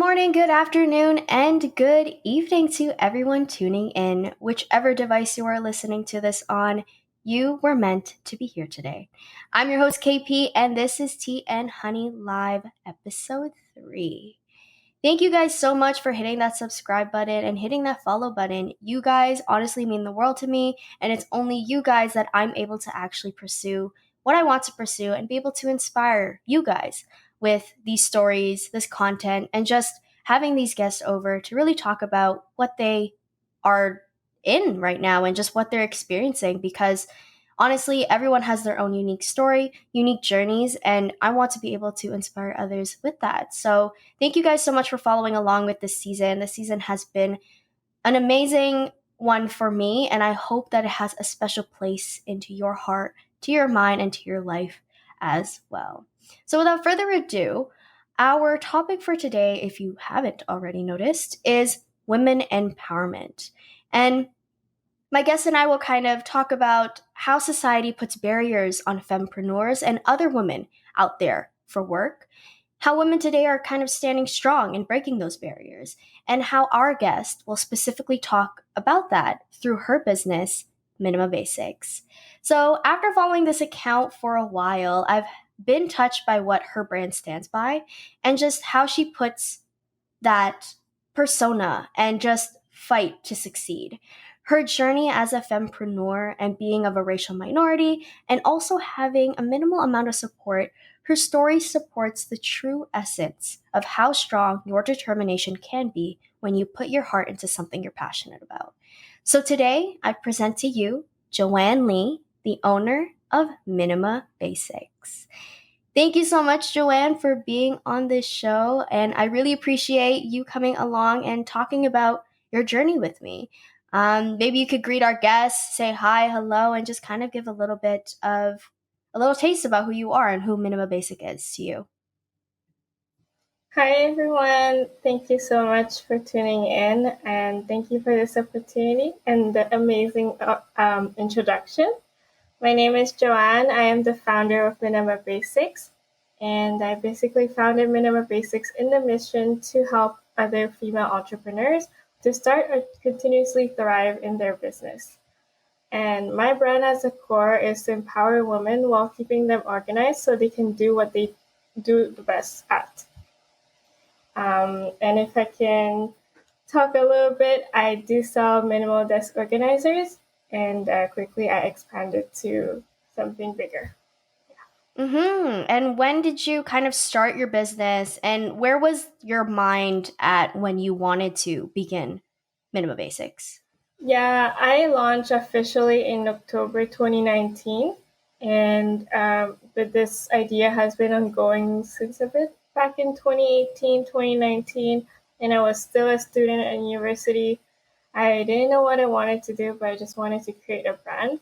morning, good afternoon, and good evening to everyone tuning in. Whichever device you are listening to this on, you were meant to be here today. I'm your host, KP, and this is Tea and Honey Live, episode 3. Thank you guys so much for hitting that subscribe button and hitting that follow button. You guys honestly mean the world to me, and it's only you guys that I'm able to actually pursue what I want to pursue and be able to inspire you guys with these stories, this content, and just having these guests over to really talk about what they are in right now and just what they're experiencing because honestly, everyone has their own unique story, unique journeys, and I want to be able to inspire others with that. So, thank you guys so much for following along with this season. This season has been an amazing one for me, and I hope that it has a special place into your heart, to your mind, and to your life as well. So, without further ado, our topic for today, if you haven't already noticed, is women empowerment. And my guest and I will kind of talk about how society puts barriers on fempreneurs and other women out there for work, how women today are kind of standing strong and breaking those barriers, and how our guest will specifically talk about that through her business, Minima Basics. So, after following this account for a while, I've been touched by what her brand stands by and just how she puts that persona and just fight to succeed. Her journey as a fempreneur and being of a racial minority and also having a minimal amount of support, her story supports the true essence of how strong your determination can be when you put your heart into something you're passionate about. So today, I present to you Joanne Lee, the owner of Minima Basics. Thank you so much, Joanne, for being on this show. And I really appreciate you coming along and talking about your journey with me. Maybe you could greet our guests, say hi, hello, and just kind of give a little bit of a little taste about who you are and who Minima Basic is to you. Hi, everyone. Thank you so much for tuning in, and thank you for this opportunity and the amazing introduction. My name is Joanne. I am the founder of Minima Basics, and I basically founded Minima Basics in the mission to help other female entrepreneurs to start or continuously thrive in their business. And my brand as a core is to empower women while keeping them organized so they can do what they do the best at. And if I can talk a little bit, I do sell minimal desk organizers, and quickly I expanded to something bigger. And when did you kind of start your business, and where was your mind at when you wanted to begin Minima Basics? Yeah, I launched officially in October 2019, and but this idea has been ongoing since a bit back in 2018, 2019, and I was still a student at university. I didn't know what I wanted to do, but I just wanted to create a brand.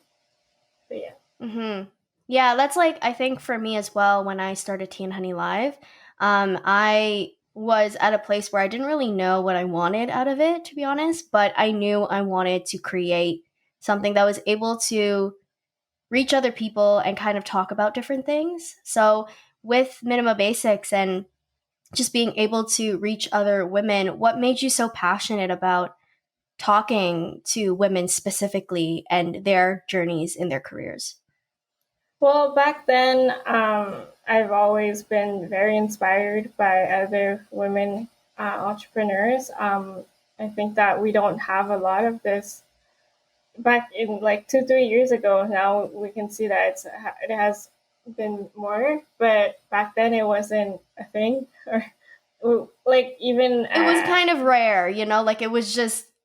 So yeah. Yeah, that's like, I think for me as well, when I started Tea and Honey Live, I was at a place where I didn't really know what I wanted out of it, to be honest, but I knew I wanted to create something that was able to reach other people and kind of talk about different things. So with Minima Basics and just being able to reach other women, what made you so passionate about talking to women specifically and their journeys in their careers? Well, back then, I've always been very inspired by other women entrepreneurs. I think that we don't have a lot of this back in like 2, 3 years ago. Now we can see that it has been more, but back then it wasn't a thing, or like even It was kind of rare, like it was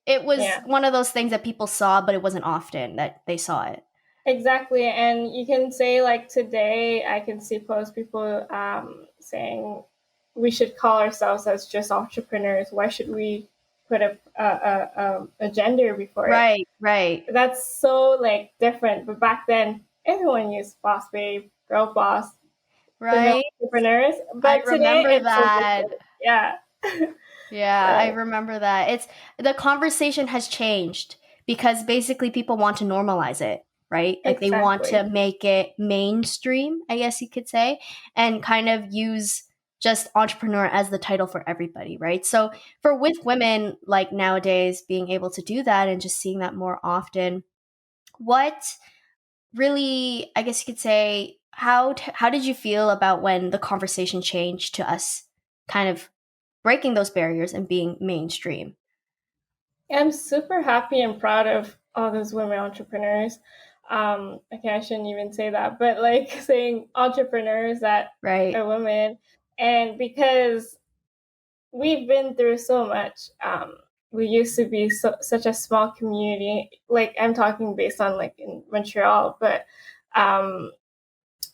yeah. one of those things that people saw, but it wasn't often that they saw it. Exactly, and you can say like today, I can see post people saying we should call ourselves as just entrepreneurs. Why should we put a gender before it? Right, right, That's so like different. But back then, everyone used boss babe, girl boss, female right. entrepreneurs. I But today, remember it's so that. different. Yeah. Yeah, I So remember that. It's the conversation has changed because basically people want to normalize it, right? Like they want to exactly. make it mainstream, I guess you could say, and kind of use just entrepreneur as the title for everybody, right? So for with women like nowadays being able to do that and just seeing that more often, what really, I guess you could say, how did you feel about when the conversation changed to us kind of breaking those barriers and being mainstream? I'm super happy and proud of all those women entrepreneurs. Okay, I shouldn't even say that, but like saying entrepreneurs that Right. are women, and because we've been through so much. We used to be such a small community. Like I'm talking based on like in Montreal, but um,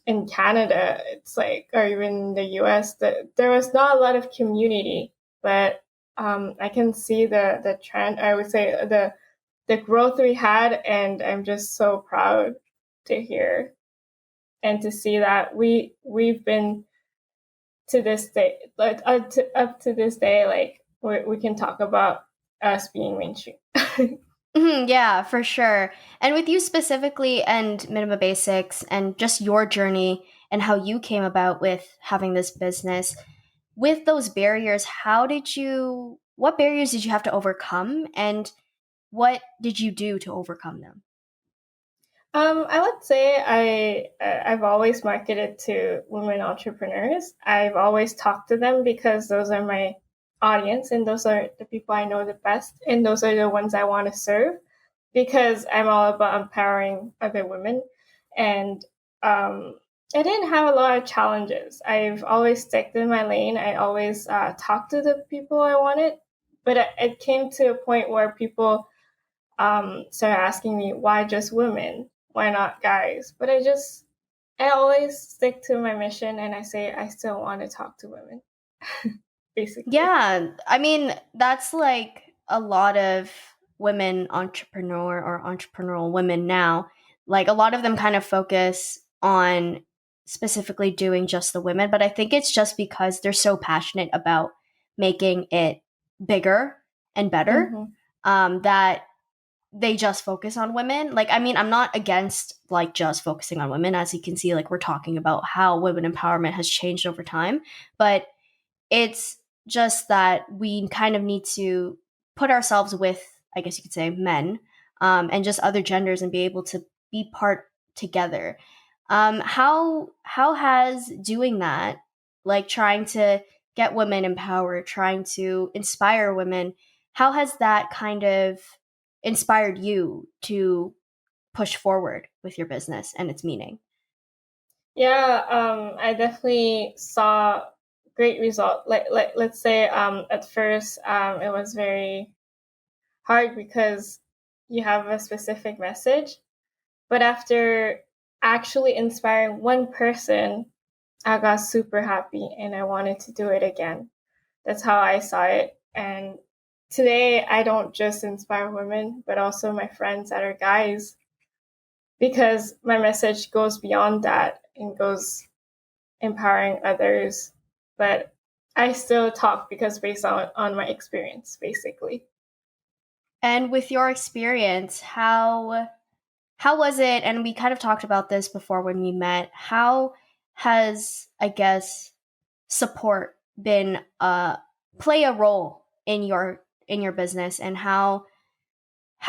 in Canada, it's like, or even in the US, there was not a lot of community. But I can see the trend. I would say the growth we had, and I'm just so proud to hear and to see that we've been to this day, like up to this day, like we can talk about us being mainstream. Yeah, for sure. And with you specifically and Minima Basics and just your journey and how you came about with having this business, with those barriers, what barriers did you have to overcome and what did you do to overcome them? I would say I've always marketed to women entrepreneurs. I've always talked to them because those are my audience and those are the people I know the best and those are the ones I want to serve because I'm all about empowering other women and I didn't have a lot of challenges. I've always stuck in my lane. I always talked to the people I wanted, but it came to a point where people started asking me why just women, why not guys? But I always stick to my mission and I say I still want to talk to women, basically. Yeah, I mean, that's like a lot of women entrepreneur or entrepreneurial women now. Like a lot of them kind of focus on specifically doing just the women, but I think it's just because they're so passionate about making it bigger and better, Mm-hmm. that they just focus on women. Like, I mean, I'm not against like just focusing on women. As you can see, like we're talking about how women empowerment has changed over time, but it's just that we kind of need to put ourselves with, I guess you could say, men, and just other genders and be able to be part together. How has doing that, like trying to get women empowered, trying to inspire women, how has that kind of inspired you to push forward with your business and its meaning? Yeah, I definitely saw great result. Like let's say at first it was very hard because you have a specific message, but after actually inspiring one person, I got super happy and I wanted to do it again. That's how I saw it. And today, I don't just inspire women, but also my friends that are guys, because my message goes beyond that and goes empowering others. But I still talk because based on my experience, basically. And with your experience, how was it? And we kind of talked about this before when we met. How has, I guess, support been play a role in your business, and how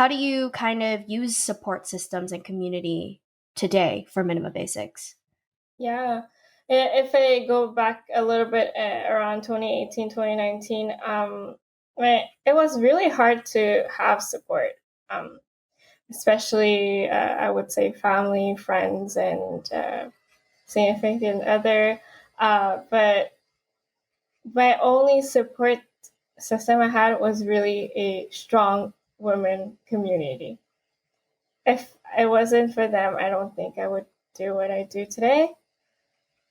do you kind of use support systems and community today for Minima Basics? Yeah. If I go back a little bit around 2018, 2019, it was really hard to have support, especially, I would say, family, friends, and significant other. But my only support system I had was really a strong women community. If it wasn't for them, I don't think I would do what I do today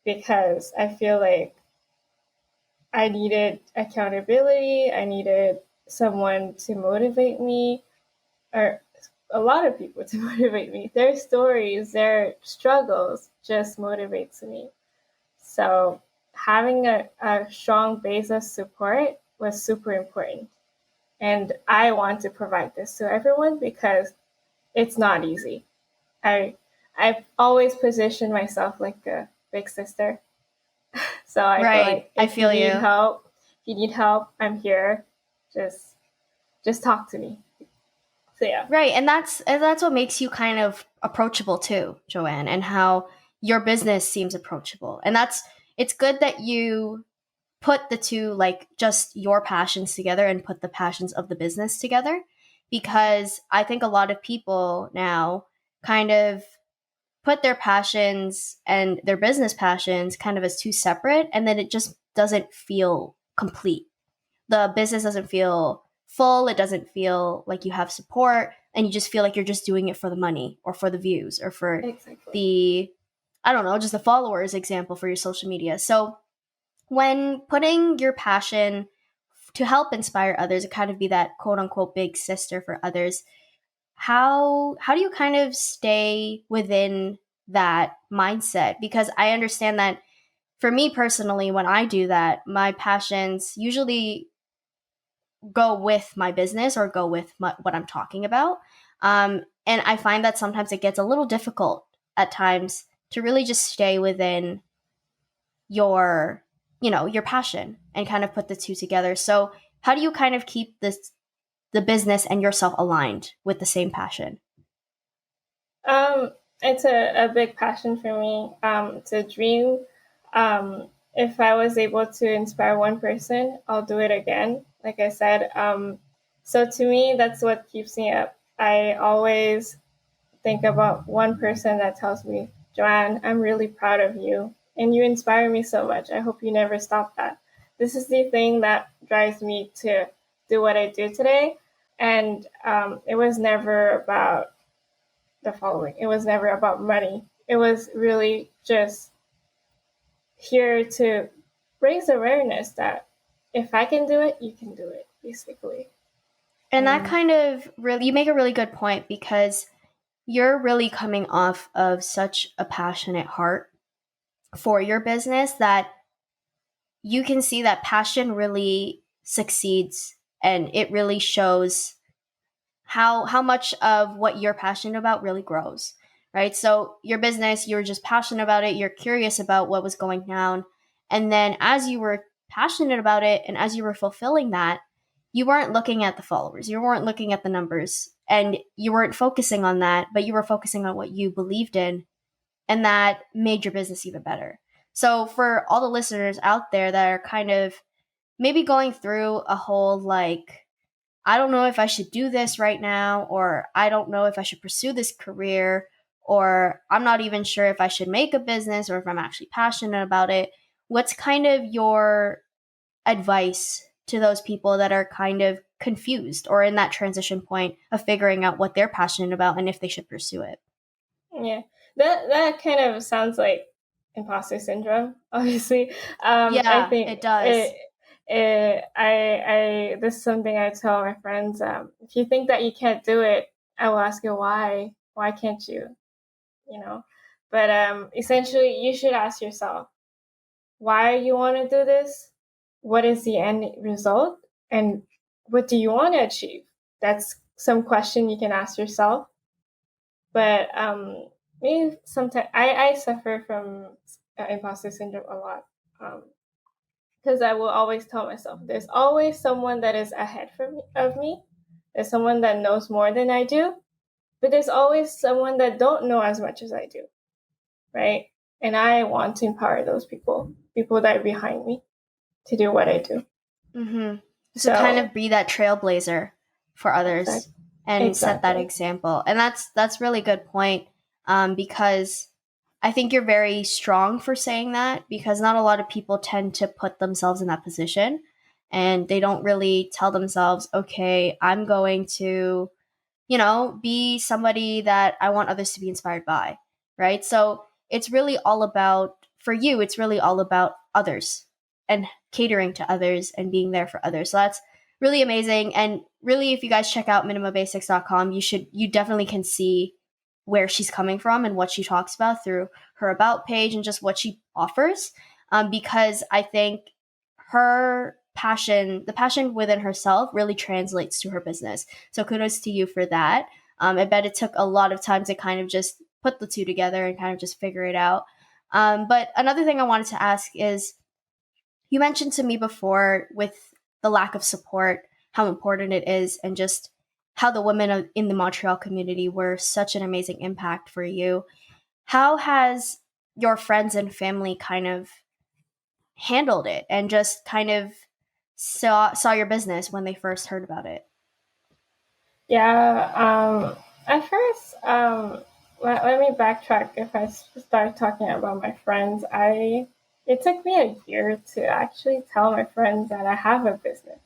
because I feel like I needed accountability. I needed someone to motivate me, or a lot of people to motivate me. Their stories, their struggles just motivates me. So having a strong base of support was super important. And I want to provide this to everyone because it's not easy. I I've always positioned myself like a big sister. So I feel Right. like I if you feel need you. help, I'm here. Just talk to me. So yeah. Right. And that's what makes you kind of approachable too, Joanne, and how your business seems approachable. And it's good that you put the two, like just your passions together and put the passions of the business together, because I think a lot of people now kind of put their passions and their business passions kind of as two separate, and then it just doesn't feel complete. The business doesn't feel full, it doesn't feel like you have support, and you just feel like you're just doing it for the money or for the views or for Exactly. the, I don't know, just the followers example for your social media. So when putting your passion to help inspire others, to kind of be that quote unquote big sister for others, how do you kind of stay within that mindset? Because I understand that for me personally, when I do that, my passions usually go with my business or go with what I'm talking about. And I find that sometimes it gets a little difficult at times to really just stay within your, your passion and kind of put the two together. So how do you kind of keep the business and yourself aligned with the same passion? Um, it's a big passion for me. It's a dream. If I was able to inspire one person, I'll do it again. Like I said, so to me, that's what keeps me up. I always think about one person that tells me, Joanne, I'm really proud of you, and you inspire me so much. I hope you never stop that. This is the thing that drives me to do what I do today. And it was never about the following. It was never about money. It was really just here to raise awareness that if I can do it, you can do it, basically. And that And kind of really, you make a really good point, because you're really coming off of such a passionate heart for your business that you can see that passion really succeeds, and it really shows how much of what you're passionate about really grows, right? So your business, you're just passionate about it, you're curious about what was going down, and then as you were passionate about it and as you were fulfilling that, you weren't looking at the followers, you weren't looking at the numbers, and you weren't focusing on that, but you were focusing on what you believed in, and that made your business even better. So for all the listeners out there that are kind of maybe going through a whole like, I don't know if I should do this right now, or I don't know if I should pursue this career, or I'm not even sure if I should make a business or if I'm actually passionate about it. What's kind of your advice to those people that are kind of confused or in that transition point of figuring out what they're passionate about and if they should pursue it? yeah, that kind of sounds like imposter syndrome. Obviously, I Yeah, think it does. I this is something I tell my friends. If you think that you can't do it, I will ask you why. Why can't you? You know, but essentially, you should ask yourself why you want to do this, what is the end result, and what do you want to achieve. That's some question you can ask yourself. But maybe sometimes I suffer from imposter syndrome a lot, because I will always tell myself there's always someone that is ahead of me. There's someone that knows more than I do, but there's always someone that don't know as much as I do, right? And I want to empower those people that are behind me to do what I do. Mm-hmm. So kind So of be that trailblazer for others exactly, and set that exactly. example. And that's really good point, because I think you're very strong for saying that, because not a lot of people tend to put themselves in that position, and they don't really tell themselves, okay, I'm going to, be somebody that I want others to be inspired by, right? So it's really all about, for you, it's really all about others and catering to others and being there for others. So that's really amazing. And really, if you guys check out minimabasics.com, you definitely can see where she's coming from and what she talks about through her about page and just what she offers. Because I think her passion, the passion within herself, really translates to her business. So kudos to you for that. I bet it took a lot of time to kind of just put the two together and kind of just figure it out. But another thing I wanted to ask is, You mentioned to me before with the lack of support, how important it is, and just how the women in the Montreal community were such an amazing impact for you. How has your friends and family kind of handled it and just kind of saw your business when they first heard about it? Yeah. At first, let me backtrack. If I start talking about my friends, I it took me a year to actually tell my friends that I have a business.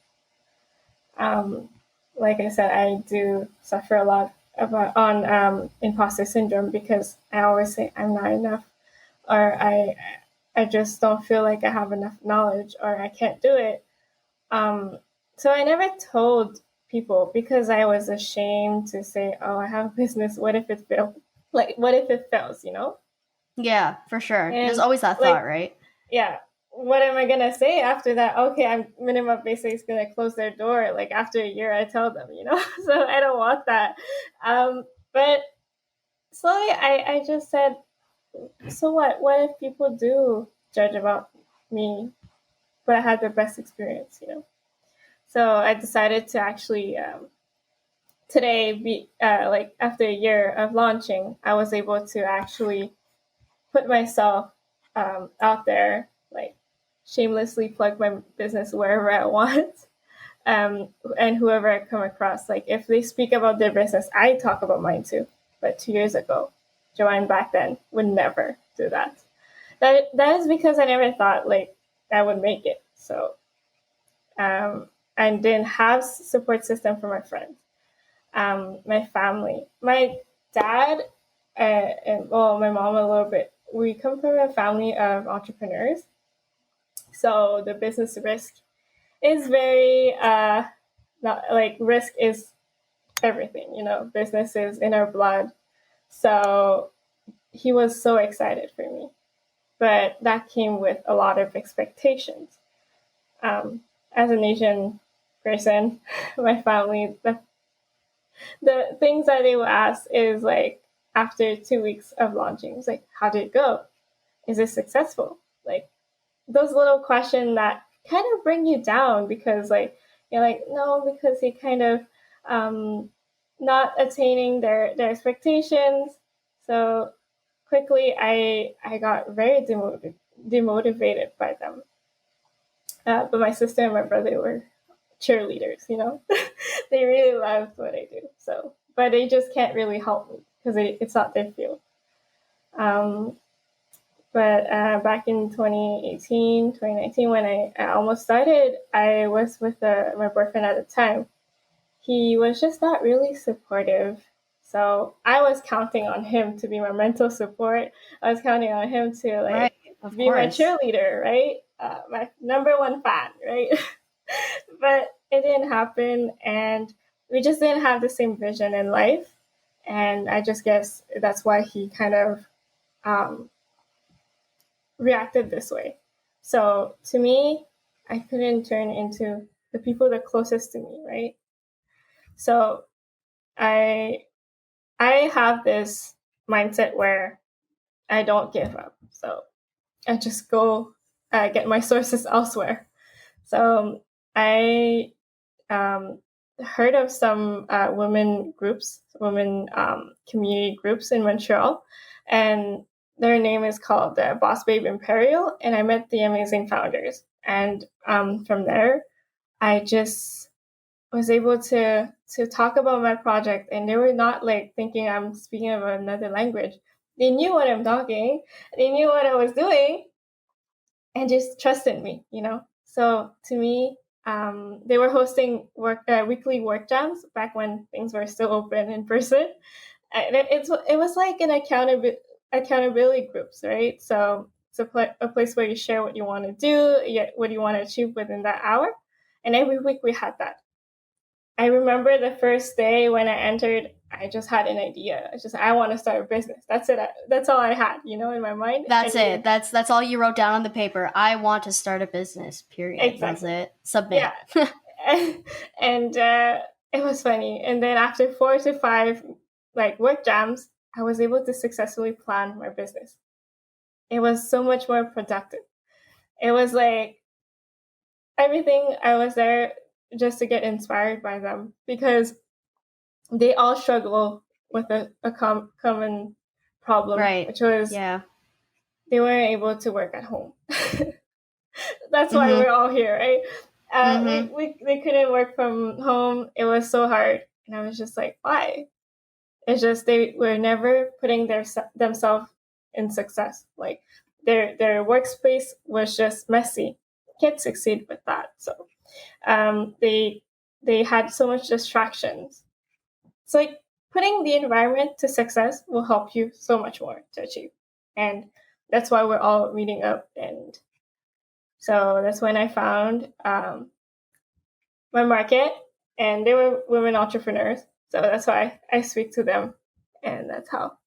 Um, like I said, I do suffer a lot about on imposter syndrome because I always say I'm not enough, or I just don't feel like I have enough knowledge, or I can't do it. Um, so I never told people because I was ashamed to say, "Oh, I have a business. What if it fails? Like, what if it fails?" Yeah, for sure. There's And always that thought, like, right? yeah, what am I gonna say after that? Okay, I'm Minima Basics gonna close their door. Like after a year, I tell them. So I don't want that. But slowly, I just said, so what? What if people do judge about me, but I had the best experience? So I decided to actually today be like after a year of launching, I was able to actually put myself out there, like shamelessly plug my business wherever I want. And whoever I come across, like if they speak about their business, I talk about mine too. But 2 years ago, Joanne back then would never do that. That is because I never thought like I would make it. So I didn't have support system for my friends, my family, my dad, and well, my mom a little bit. We come from a family of entrepreneurs, so the business risk is very not like risk is everything. Business is in our blood. So he was so excited for me, but that came with a lot of expectations. As an Asian person, my family, the things that they will ask is like after 2 weeks of launching, it's like, how did it go? Is it successful? Like those little questions that kind of bring you down because like you're like, no, because he kind of not attaining their expectations. So quickly I got very demotivated by them. But my sister and my brother were cheerleaders. They really loved what I do. So, but they just can't really help me because it's not their field. Um, but back in 2018, 2019, when I almost started, I was with my boyfriend at the time. He was just not really supportive. So I was counting on him to be my mental support. I was counting on him to Right, like of be my course. cheerleader, right? My number one fan, right? But it didn't happen, and we just didn't have the same vision in life. And I just guess that's why he kind of um, reacted this way. So to me, I couldn't turn into the people that closest to me, right? So I I have this mindset where I don't give up. So I just go get my sources elsewhere. So I heard of some women community groups in Montreal, and their name is called the Boss Babe Imperial. And I met the amazing founders, and from there, I just was able to talk about my project, and they were not like thinking I'm speaking of another language. They knew what I'm talking, they knew what I was doing, and just trusted me. So to me, they were hosting weekly work jams back when things were still open in person. And it was like an accountability groups, right? So it's a place where you share what you want to do, what you want to achieve within that hour. And every week we had that. I remember the first day when I entered, I just had an idea. It's just I want to start a business. That's it. That's all I had, in my mind. That's And it. That's all you wrote down on the paper. I want to start a business. Period. That's exactly. it. Yeah. Submit. And it was funny. And then after 4 to 5 like work jams, I was able to successfully plan my business. It was so much more productive. It was like everything, I was there just to get inspired by them, because they all struggle with a common problem, Right. which was Yeah. they weren't able to work at home. That's why Mm-hmm. we're all here, right? Mm-hmm. They couldn't work from home. It was so hard, and I was just like, why? It's just they were never putting themselves in success. Like their workspace was just messy. Can't succeed with that. So they had so much distractions. So like putting the environment to success will help you so much more to achieve, and that's why we're all reading up. And so that's when I found my market, and they were women entrepreneurs. So that's why I speak to them, and that's how.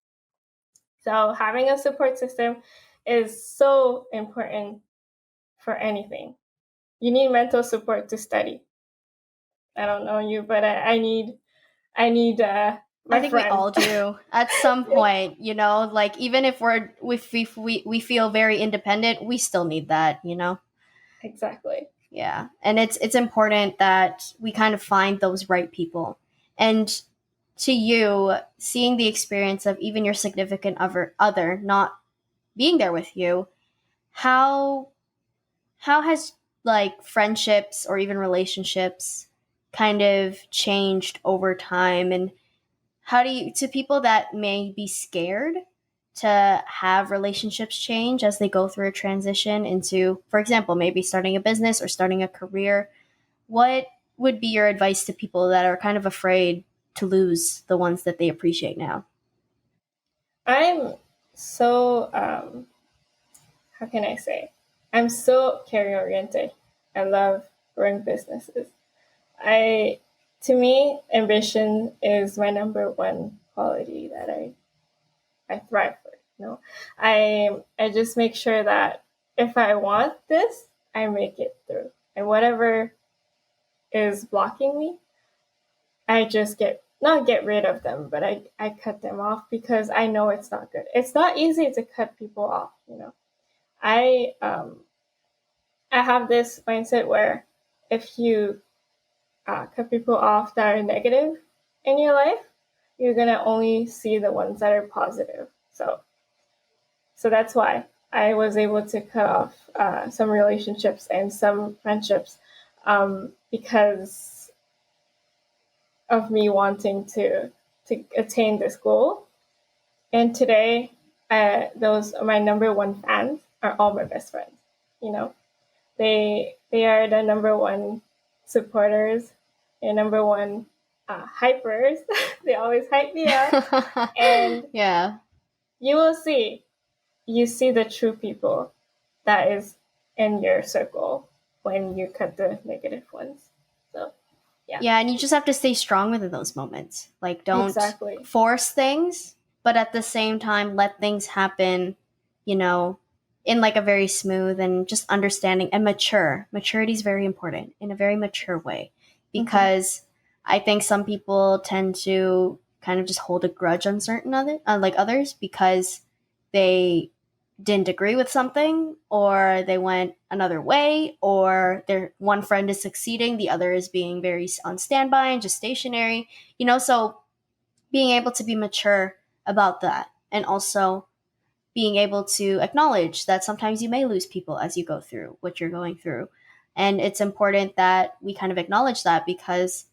So having a support system is so important for anything. You need mental support to study. I don't know you, but I need I my think we friends. all do at some point, like even if we feel very independent, we still need that, Exactly. Yeah. And it's important that we kind of find those right people. And to you, seeing the experience of even your significant other not being there with you, how how has like friendships or even relationships kind of changed over time, and how do you, to people that may be scared to have relationships change as they go through a transition into, for example, maybe starting a business or starting a career, what would be your advice to people that are kind of afraid to lose the ones that they appreciate now? I'm so how can I say? I'm so career oriented. I love growing businesses. I To me, ambition is my number one quality that I thrive for. I just make sure that if I want this, I make it through. And whatever is blocking me, I just not get rid of them, but I cut them off, because I know it's not good. It's not easy to cut people off. I I have this mindset where if you cut people off that are negative in your life, you're gonna only see the ones that are positive. So that's why I was able to cut off some relationships and some friendships, because of me wanting to attain this goal. And today, those my number one fans are all my best friends. You know, they are the number one supporters, and number one hypers. They always hype me up, and Yeah. you will see you see the true people that is in your circle when you cut the negative ones. So yeah, Yeah, and you just have to stay strong within those moments. Like, don't exactly. force things, but at the same time, let things happen, you know, in like a very smooth and just understanding and mature. Maturity is very important in a very mature way, Mm-hmm. because I think some people tend to kind of just hold a grudge on certain like others, because they didn't agree with something, or they went another way, or their one friend is succeeding, the other is being very on standby and just stationary, so being able to be mature about that, and also being able to acknowledge that sometimes you may lose people as you go through what you're going through. And it's important that we kind of acknowledge that, because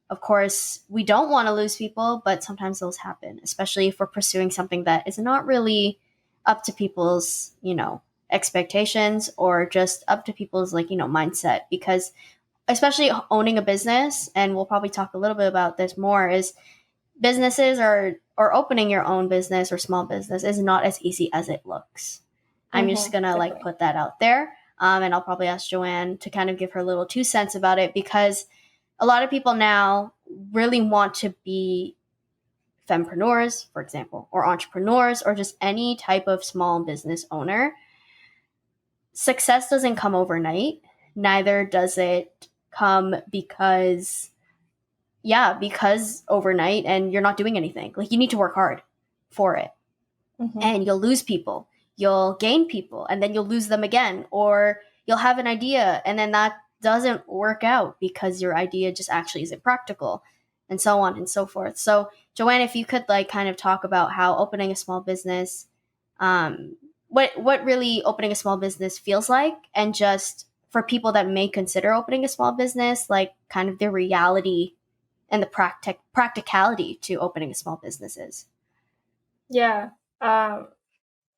of course we don't want to lose people, but sometimes those happen, especially if we're pursuing something that is not really up to people's, expectations, or just up to people's like, mindset. Because especially owning a business, and we'll probably talk a little bit about this more, is businesses or opening your own business or small business is not as easy as it looks. I'm just Mm-hmm. gonna like Definitely. put that out there. And I'll probably ask Joanne to kind of give her little 2 cents about it, because a lot of people now really want to be fempreneurs, for example, or entrepreneurs, or just any type of small business owner. Success doesn't come overnight. Neither does it come because overnight and you're not doing anything. Like, you need to work hard for it. Mm-hmm. And you'll lose people. You'll gain people, and then you'll lose them again, or you'll have an idea and then doesn't work out because your idea just actually isn't practical, and so on and so forth. So, Joanne, if you could like kind of talk about how opening a small business, what really opening a small business feels like, and just for people that may consider opening a small business, like kind of the reality and the practicality to opening a small business is. Yeah.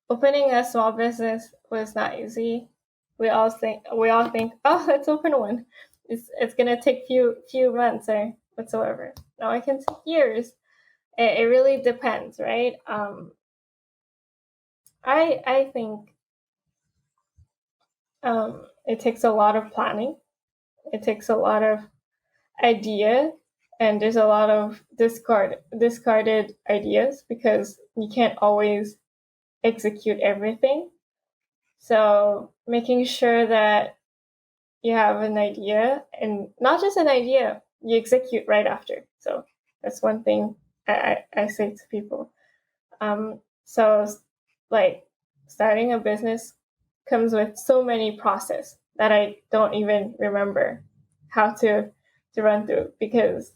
Opening a small business was not easy. We all think, oh, let's open one. It's gonna take few months or whatsoever. No, it can take years. It really depends, right? I think it takes a lot of planning. It takes a lot of idea, and there's a lot of discarded ideas because you can't always execute everything. So making sure that you have an idea, and not just an idea, you execute right after. So that's one thing I say to people. So like starting a business comes with so many process that I don't even remember how to run through, because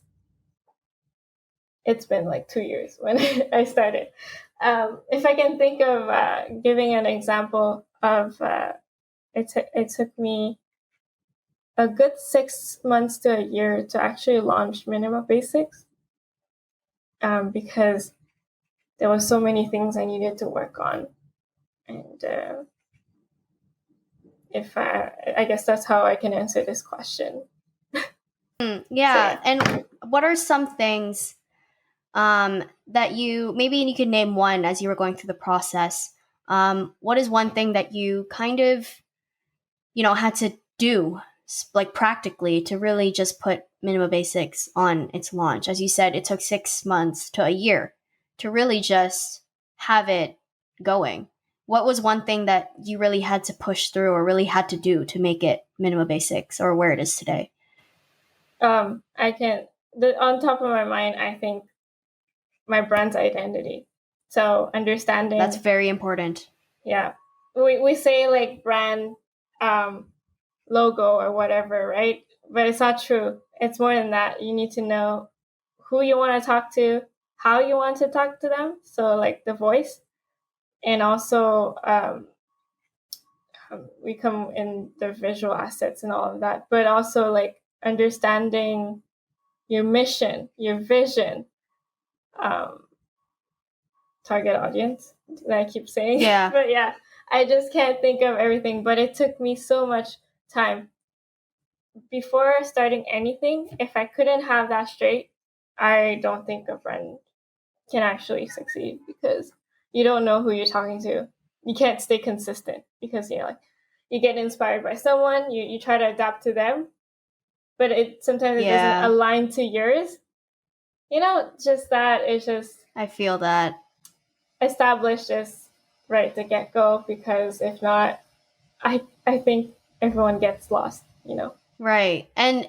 it's been like 2 years when I started. If I can think of giving an example of it took me a good 6 months to a year to actually launch Minima Basics, because there was so many things I needed to work on, and if I guess that's how I can answer this question. So Yeah, yeah. and what are some things that you maybe you could name one as you were going through the process? What is one thing that you kind of had to do like practically to really just put Minima Basics on its launch? As you said, it took 6 months to a year to really just have it going. What was one thing that you really had to push through or really had to do to make it Minima Basics or where it is today? I can on top of my mind, I think my brand's identity. So That's understanding, very important. yeah, we say like brand, logo or whatever, right? But it's not true. It's more than that. You need to know who you want to talk to, how you want to talk to them. So like the voice, and also we come in the visual assets and all of that, but also like understanding your mission, your vision, um, target audience that I keep saying. Yeah. But yeah, I just can't think of everything. But it took me so much time before starting anything. If I couldn't have that straight, I don't think a brand can actually succeed, because you don't know who you're talking to. You can't stay consistent because like you get inspired by someone, you try to adapt to them, but it sometimes it doesn't Yeah. align to yours. Just that it's just I feel that. establish this right to get go, because if not, I think everyone gets lost. Right. And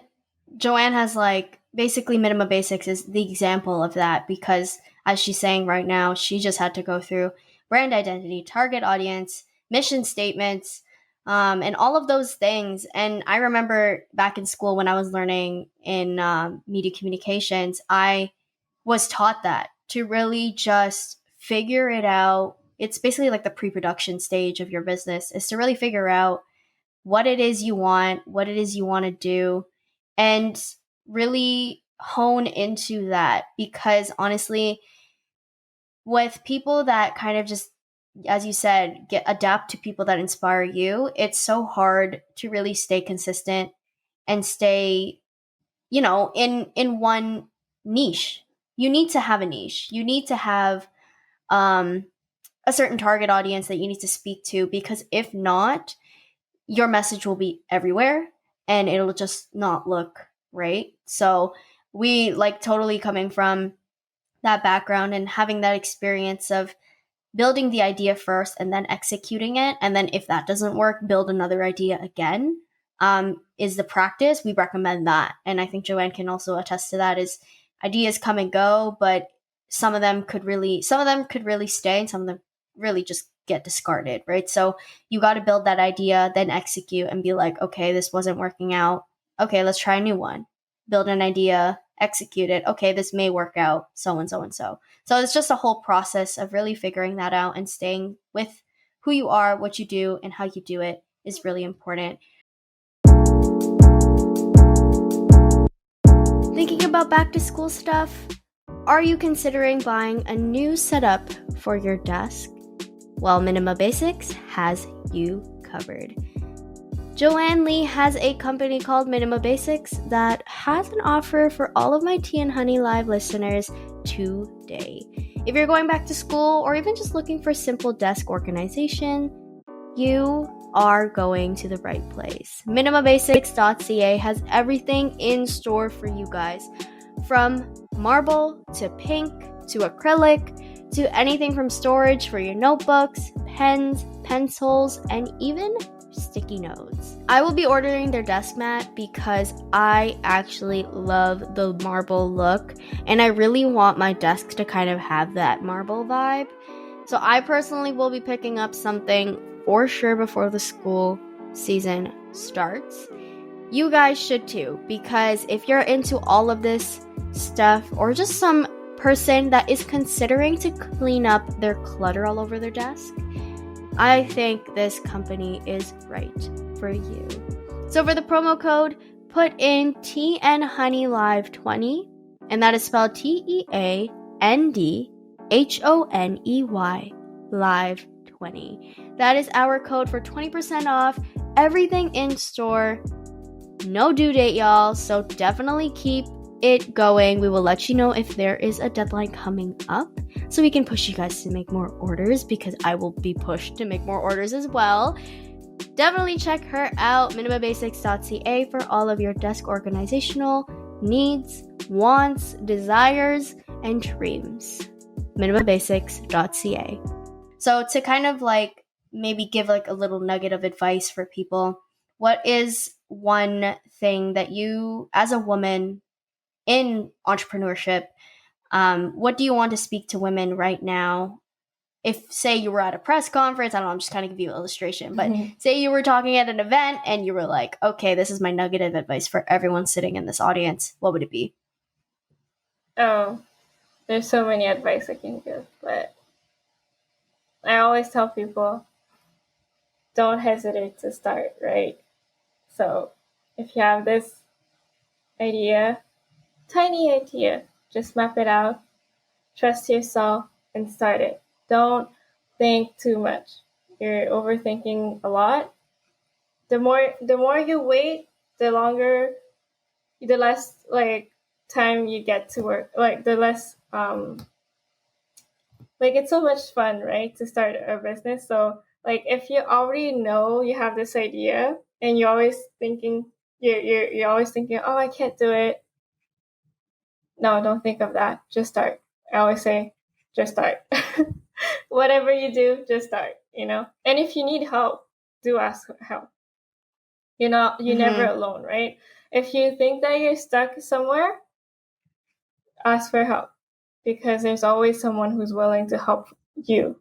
Joanne has like basically Minima Basics is the example of that because as she's saying right now, she just had to go through brand identity, target audience, mission statements, and all of those things. And I remember back in school when I was learning in media communications, I was taught that to really just figure it out. It's basically like the pre production stage of your business is to really figure out what it is you want, what it is you want to do, and really hone into that. Because honestly, with people that kind of just, as you said, adapt to people that inspire you, it's so hard to really stay consistent and stay, in one niche. You need to have a niche. You need to have um, a certain target audience that you need to speak to because if not, your message will be everywhere and it'll just not look right. So we like totally coming from that background and having that experience of building the idea first and then executing it. And then if that doesn't work, build another idea again. Is the practice. We recommend that. And I think Joanne can also attest to that is ideas come and go, but some of them could really stay and some of them really just get discarded, right? So you got to build that idea, then execute and be like, okay, this wasn't working out. Okay, let's try a new one. Build an idea, execute it. Okay, this may work out, so and so and so. So it's just a whole process of really figuring that out and staying with who you are, what you do, and how you do it is really important. Thinking about back to school stuff? Are you considering buying a new setup for your desk? Well, Minima Basics has you covered. Joanne Lee has a company called Minima Basics that has an offer for all of my Tea and Honey Live listeners today. If you're going back to school or even just looking for simple desk organization, you are going to the right place. MINIMABASICS.ca has everything in store for you guys, from marble to pink to acrylic to anything from storage for your notebooks, pens, pencils, and even sticky notes. I will be ordering their desk mat because I actually love the marble look, and I really want my desk to kind of have that marble vibe. So I personally will be picking up something for sure before the school season starts. You guys should too, because if you're into all of this stuff, or just some person that is considering to clean up their clutter all over their desk, I think this company is right for you. So for the promo code, put in TNHoneyLive20, and that is spelled TEANDHONEY Live 20. That is our code for 20% off everything in store. No due date, y'all, so definitely keep it going. We will let you know if there is a deadline coming up so we can push you guys to make more orders, because I will be pushed to make more orders as well. Definitely check her out, minimabasics.ca, for all of your desk organizational needs, wants, desires, and dreams. minimabasics.ca. So to kind of like maybe give like a little nugget of advice for people, what is one thing that you, as a woman in entrepreneurship, what do you want to speak to women right now? If, say, you were at a press conference, I don't know, I'm just kind of give you an illustration, but say you were talking at an event and you were like, okay, this is my nugget of advice for everyone sitting in this audience, what would it be? Oh, there's so many advice I can give, but I always tell people, don't hesitate to start, right? So if you have this idea, tiny idea, just map it out, trust yourself, and start it. Don't think too much. You're overthinking a lot. The more you wait, the less like time you get to work. Like the less like it's so much fun, right, to start a business. So like if you already know you have this idea and you're always thinking you're always thinking, oh, I can't do it. No, don't think of that. Just start. I always say, just start. Whatever you do, just start, And if you need help, do ask for help. You're never alone, right? If you think that you're stuck somewhere, ask for help, because there's always someone who's willing to help you.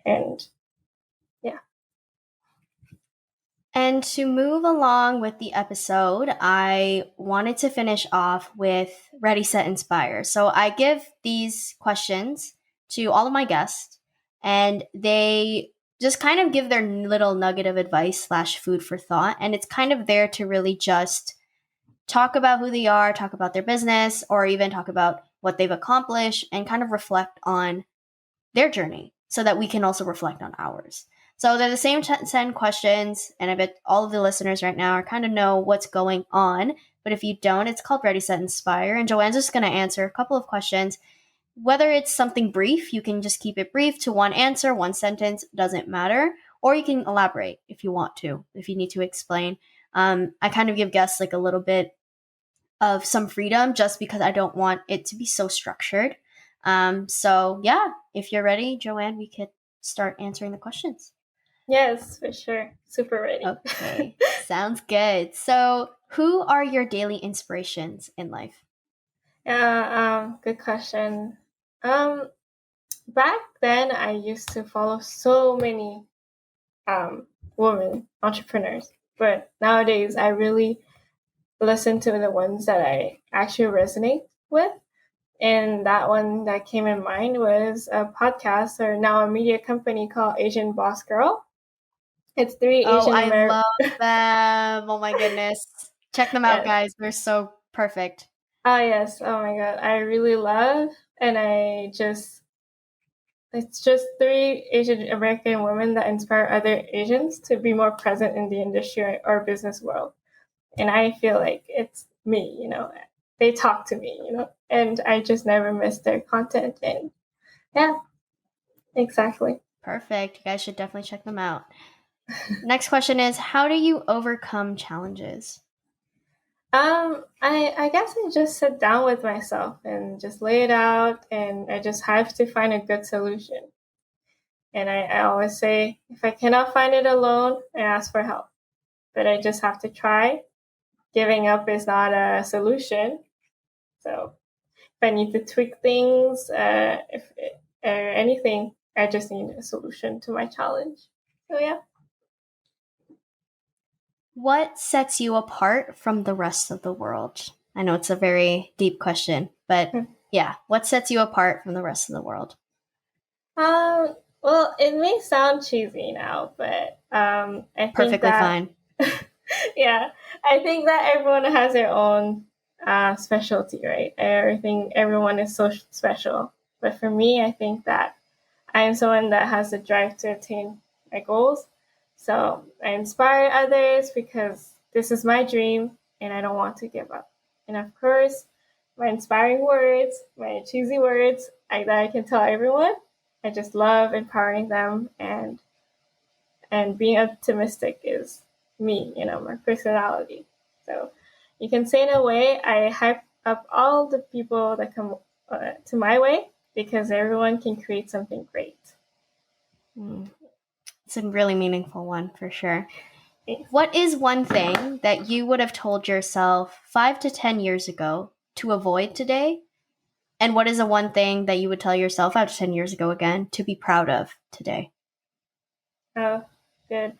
And yeah. And to move along with the episode, I wanted to finish off with Ready, Set, Inspire. So I give these questions to all of my guests, and they just kind of give their little nugget of advice / food for thought. And it's kind of there to really just talk about who they are, talk about their business, or even talk about what they've accomplished and kind of reflect on their journey so that we can also reflect on ours. So they're the same 10 questions, and I bet all of the listeners right now are kind of know what's going on. But if you don't, it's called Ready, Set, Inspire. And Joanne's just going to answer a couple of questions. Whether it's something brief, you can just keep it brief to one answer, one sentence, doesn't matter. Or you can elaborate if you want to, if you need to explain. I kind of give guests like a little bit of some freedom just because I don't want it to be so structured. So yeah, if you're ready, Joanne, we could start answering the questions. Yes, for sure. Super ready. Okay, sounds good. So who are your daily inspirations in life? Yeah, good question. Back then I used to follow so many women entrepreneurs, but nowadays I really listen to the ones that I actually resonate with. And that one that came in mind was a podcast, or now a media company, called Asian Boss Girl. It's three Oh, Asian I American. love them. Oh my goodness. Check them out, Yes. guys. They're so perfect. Oh yes. Oh my god. I really love, and it's just three Asian American women that inspire other Asians to be more present in the industry or business world. And I feel like it's me, they talk to me, and I just never miss their content. And yeah, exactly. Perfect. You guys should definitely check them out. Next question is, how do you overcome challenges? I guess I just sit down with myself and just lay it out, and I just have to find a good solution. And I always say, if I cannot find it alone, I ask for help. But I just have to try. Giving up is not a solution. So if I need to tweak things, if or anything, I just need a solution to my challenge. So yeah. What sets you apart from the rest of the world? I know it's a very deep question, but yeah, what sets you apart from the rest of the world? Well, it may sound cheesy now, but I think Perfectly that fine. yeah, I think that everyone has their own specialty, right? I think everyone is so special. But for me, I think that I am someone that has the drive to attain my goals. So I inspire others because this is my dream and I don't want to give up. And of course, my inspiring words, my cheesy words, that I can tell everyone. I just love empowering them, and being optimistic is me, my personality. So you can say, in a way, I hype up all the people that come to my way, because everyone can create something great. It's a really meaningful one for sure. What is one thing that you would have told yourself 5 to 10 years ago to avoid today? And what is the one thing that you would tell yourself 5 to 10 years ago again to be proud of today? Oh, good.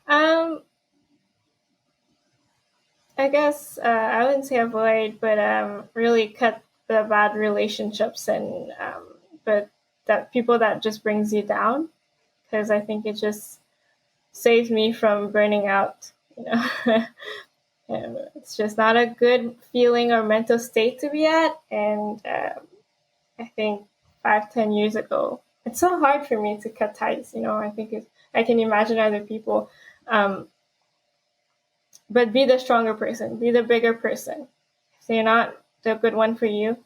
I guess I wouldn't say avoid, but really cut the bad relationships, and but that people that just brings you down, because I think it just saves me from burning out. And it's just not a good feeling or mental state to be at. And I think 5, 10 years ago, it's so hard for me to cut ties. I think I can imagine other people. Um, but be the stronger person, be the bigger person. If they're not the good one for you,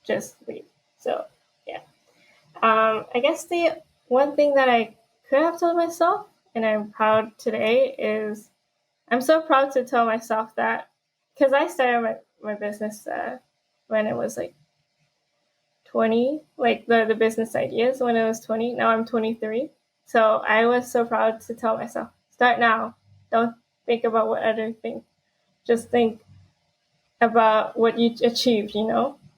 just leave. So, yeah. I guess the one thing that I could have told myself, and I'm proud today, is I'm so proud to tell myself that, because I started my business when it was like 20, like the business ideas when I was 20. Now I'm 23. So I was so proud to tell myself, start now. Don't think about what others think. Just think about what you achieved.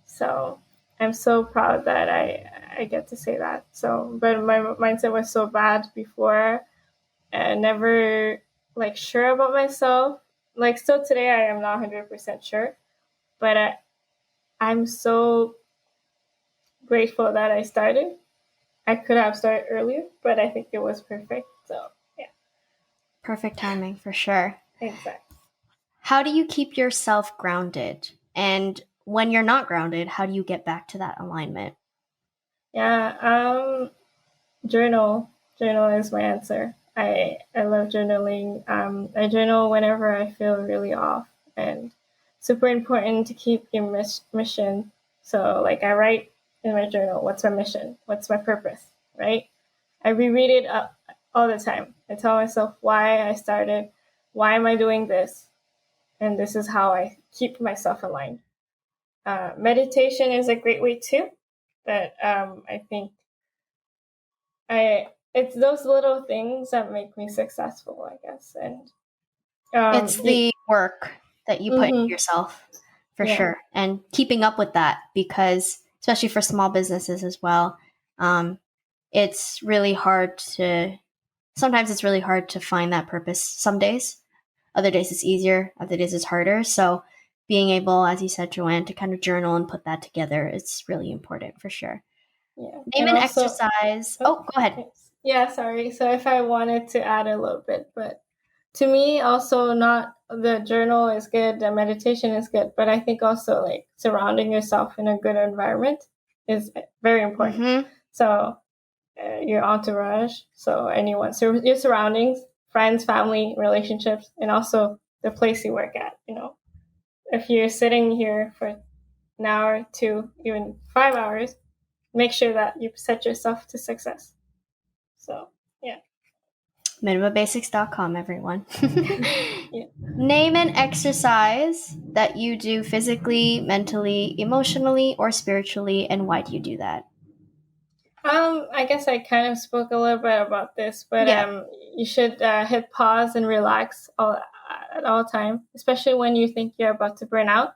So I'm so proud that I get to say that. So, but my mindset was so bad before, and never like sure about myself. Like, still today, I am not 100% sure, but I'm so grateful that I started. I could have started earlier, but I think it was perfect. So yeah, Perfect timing for sure. exactly. How do you keep yourself grounded? And when you're not grounded, how do you get back to that alignment? Yeah, journal. Journal is my answer. I love journaling. I journal whenever I feel really off, and super important to keep your mission. So like, I write in my journal, what's my mission? What's my purpose? Right? I reread it all the time. I tell myself why I started, why am I doing this, and this is how I keep myself aligned. Meditation is a great way too, but I think it's those little things that make me successful, I guess. And It's the work that you put into mm-hmm. yourself for Yeah. sure. And keeping up with that, because especially for small businesses as well, it's really hard to, sometimes it's really hard to find that purpose some days. Other days it's easier, other days it's harder. So being able, as you said, Joanne, to kind of journal and put that together is really important for sure. Yeah. Name And an also, exercise. oh, Oh, go ahead. yes. Yeah, sorry. So if I wanted to add a little bit, but to me also not the journal is good, the meditation is good, but I think also like surrounding yourself in a good environment is very important. Mm-hmm. So your entourage, so anyone, so your surroundings, friends, family, relationships, and also the place you work at. If you're sitting here for an hour, 2, even 5 hours, make sure that you set yourself to success. So yeah. MinimaBasics.com, everyone. Yeah. Name an exercise that you do physically, mentally, emotionally, or spiritually, and why do you do that? I guess I kind of spoke a little bit about this, but Yeah. you should hit pause and relax at all time, especially when you think you're about to burn out.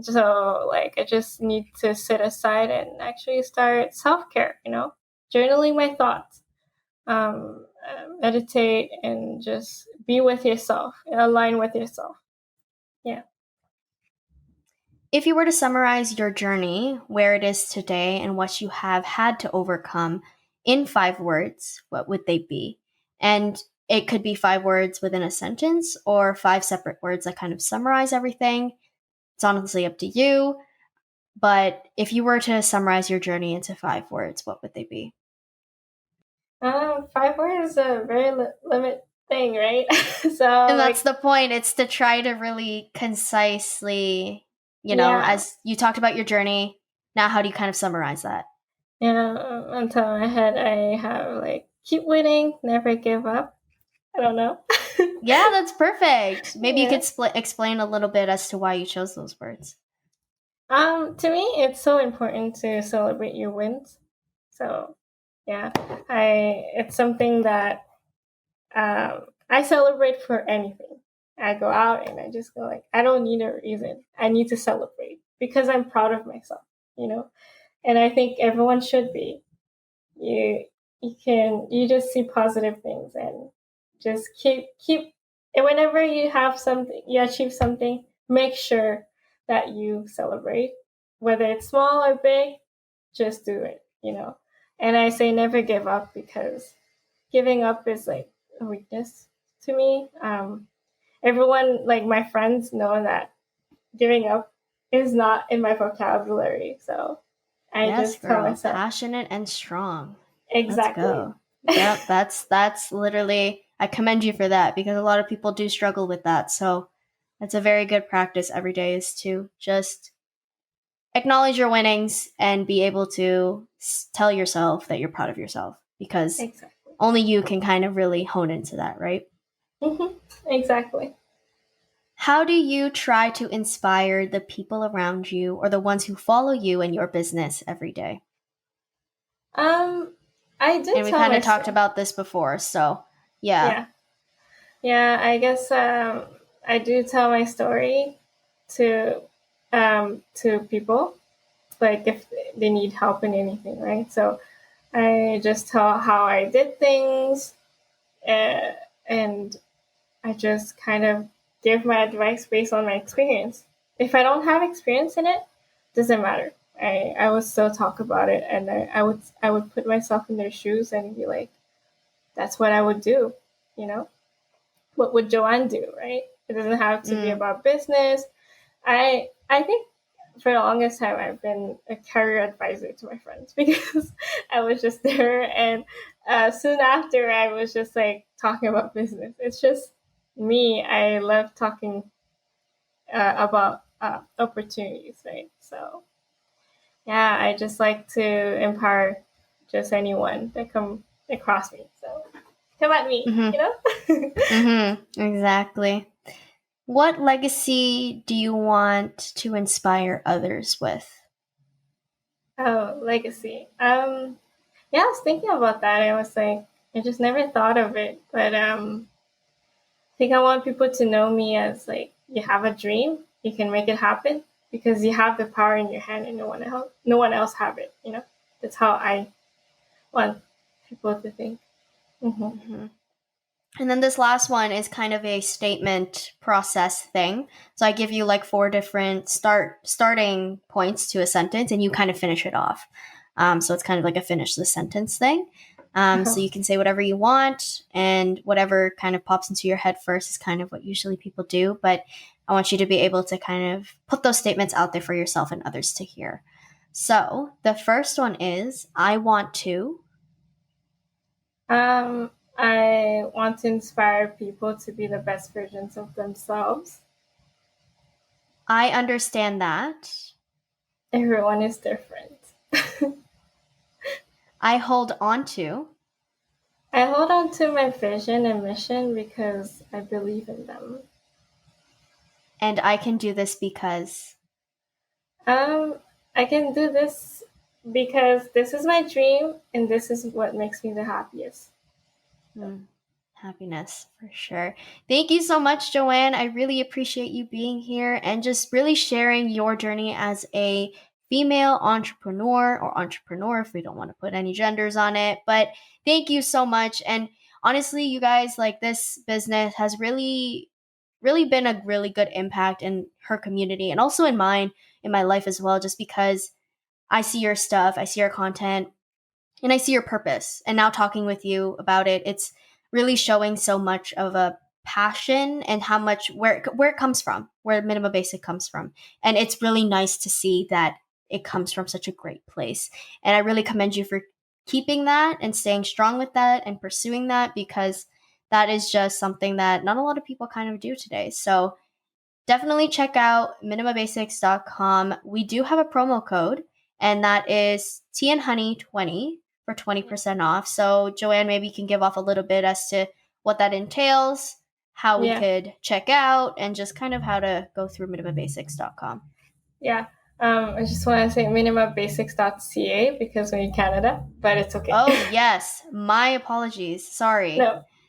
So, like, I just need to sit aside and actually start self care. Journaling my thoughts, meditate, and just be with yourself, align with yourself. Yeah. If you were to summarize your journey, where it is today, and what you have had to overcome in 5 words, what would they be? And it could be 5 words within a sentence or 5 separate words that kind of summarize everything. It's honestly up to you. But if you were to summarize your journey into 5 words, what would they be? 5 words is a very limit thing, right? So, And that's like, the point. It's to try to really concisely, yeah, as you talked about your journey, now how do you kind of summarize that? yeah. On top of my head, I have like keep winning, never give up. I don't know. Yeah, that's perfect. Maybe you Yeah. could explain a little bit as to why you chose those words. To me, it's so important to celebrate your wins. So, yeah, it's something that I celebrate for anything. I go out and I just go like, I don't need a reason. I need to celebrate because I'm proud of myself, you know. And I think everyone should be. You you just see positive things and just keep. And whenever you have something, you achieve something, make sure that you celebrate, whether it's small or big. Just do it. And I say never give up because giving up is like a weakness to me. Everyone, like my friends, know that giving up is not in my vocabulary. So I Yes, just tell girl, myself passionate and strong. Let's exactly. go. Yep, that's literally I commend you for that because a lot of people do struggle with that. So that's a very good practice every day is to just acknowledge your winnings and be able to tell yourself that you're proud of yourself because Exactly. only you can kind of really hone into that, right? Exactly. How do you try to inspire the people around you or the ones who follow you in your business every day? Um, I do And we tell kind of talked myself. about this before, so yeah. Yeah, yeah. I guess I do tell my story to people, like if they need help in anything, right? So I just tell how I did things, uh, and I just kind of give my advice based on my experience. If I don't have experience in it, doesn't matter. I would still talk about it, and I would put myself in their shoes and be like, that's what I would do. You know, what would Joanne do? Right? It doesn't have to be Mm, about business. I think for the longest time I've been a career advisor to my friends because I was just there, and soon after I was just like talking about business. It's just me. I love talking about opportunities, right? So yeah, I just like to empower just anyone that come across me. So come at me, mm-hmm, you know. mm-hmm, exactly. What legacy do you want to inspire others with? Oh, legacy. Yeah, I was thinking about that. I was like, I just never thought of it, but I think I want people to know me as like you have a dream, you can make it happen because you have the power in your hand, and no one else have it. That's how I want people to think. Hmm. Mm-hmm. And then this last one is kind of a statement process thing. So I give you like 4 different starting points to a sentence, and you kind of finish it off. So it's kind of like a finish the sentence thing. So you can say whatever you want, and whatever kind of pops into your head first is kind of what usually people do. But I want you to be able to kind of put those statements out there for yourself and others to hear. So the first one is, I want to. I want to inspire people to be the best versions of themselves. I understand that. Everyone is different. I hold on to. I hold on to my vision and mission because I believe in them. And I can do this because. I can do this because this is my dream and this is what makes me the happiest. Happiness, for sure. Thank you so much, Joanne. I really appreciate you being here and just really sharing your journey as a female entrepreneur, or entrepreneur if we don't want to put any genders on it. But thank you so much. And honestly, you guys, like, this business has really been a really good impact in her community, and also in mine, in my life as well, just because I see your stuff, I see your content, and I see your purpose. And now talking with you about it, it's really showing so much of a passion and how much where it comes from, where Minima Basic comes from. And it's really nice to see that it comes from such a great place. And I really commend you for keeping that and staying strong with that and pursuing that, because that is just something that not a lot of people kind of do today. So definitely check out minimabasics.com. We do have a promo code, and that is TNHoney20 for 20% off. So, Joanne, maybe you can give off a little bit as to what that entails, how we could check out, and just kind of how to go through minimabasics.com. Yeah. I just want to say minimabasics.ca because we're in Canada, but it's okay. Oh, yes. My apologies. Sorry.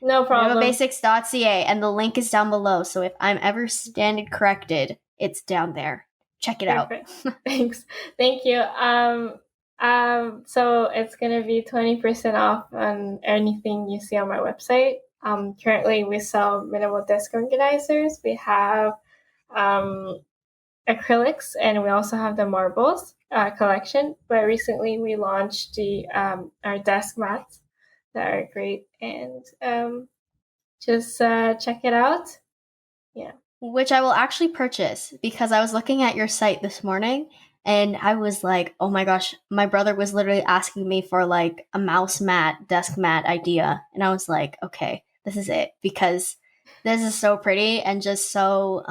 No problem. minimabasics.ca, and the link is down below. So if I'm ever standing corrected, it's down there. Check it Perfect. out. Thanks. Thank you. So it's gonna be 20% off on anything you see on my website. Currently we sell minimal desk organizers. We have acrylics, and we also have the marbles collection. But recently we launched the our desk mats that are great, and just check it out. Yeah. Which I will actually purchase, because I was looking at your site this morning and I was like, oh my gosh, my brother was literally asking me for like a mouse mat, desk mat idea. And I was like, okay, this is it, because this is so pretty and just so,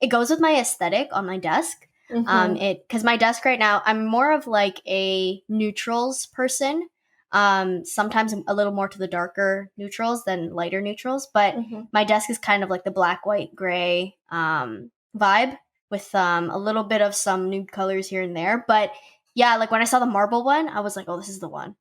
it goes with my aesthetic on my desk. Because my desk right now, I'm more of like a neutrals person. Sometimes a little more to the darker neutrals than lighter neutrals, but my desk is kind of like the black, white, gray vibe, with a little bit of some nude colors here and there. But yeah, like when I saw the marble one, I was like, oh, this is the one.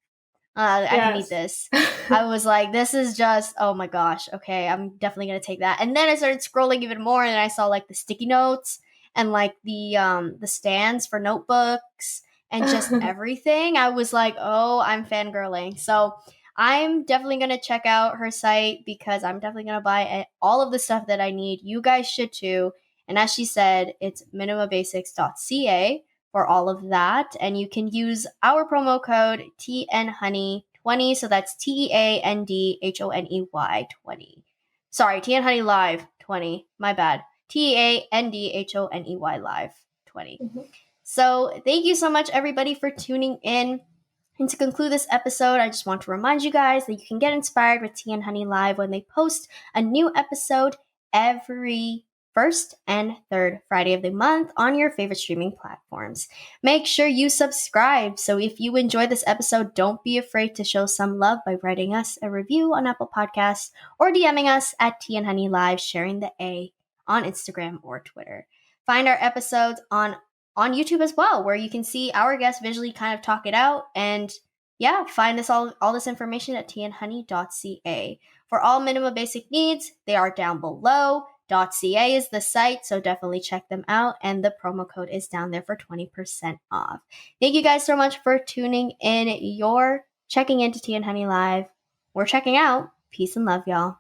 I can need this. I was like, this is just, oh my gosh, okay, I'm definitely gonna take that. And then I started scrolling even more, and I saw like the sticky notes and like the stands for notebooks and just everything. I was like, oh, I'm fangirling. So I'm definitely gonna check out her site, because I'm definitely gonna buy all of the stuff that I need. You guys should too. And as she said, it's minimabasics.ca for all of that. And you can use our promo code TNHoney20. So that's TEANDHONEY 20. Sorry, TNHoney Live 20. My bad. TEANDHONEY Live 20. So thank you so much, everybody, for tuning in. And to conclude this episode, I just want to remind you guys that you can get inspired with Tea and Honey Live when they post a new episode every first and third Friday of the month on your favorite streaming platforms. Make sure you subscribe. So if you enjoyed this episode, don't be afraid to show some love by writing us a review on Apple Podcasts or DMing us at Tea and Honey Live, sharing the A on Instagram or Twitter. Find our episodes on YouTube as well, where you can see our guests visually kind of talk it out. And yeah, find all this information at tnhoney.ca. For all Minima Basic needs, they are down below. .ca is the site, so definitely check them out, and the promo code is down there for 20% off. Thank you guys so much for tuning in. You're checking into Tea and Honey Live. We're checking out. Peace and love, y'all.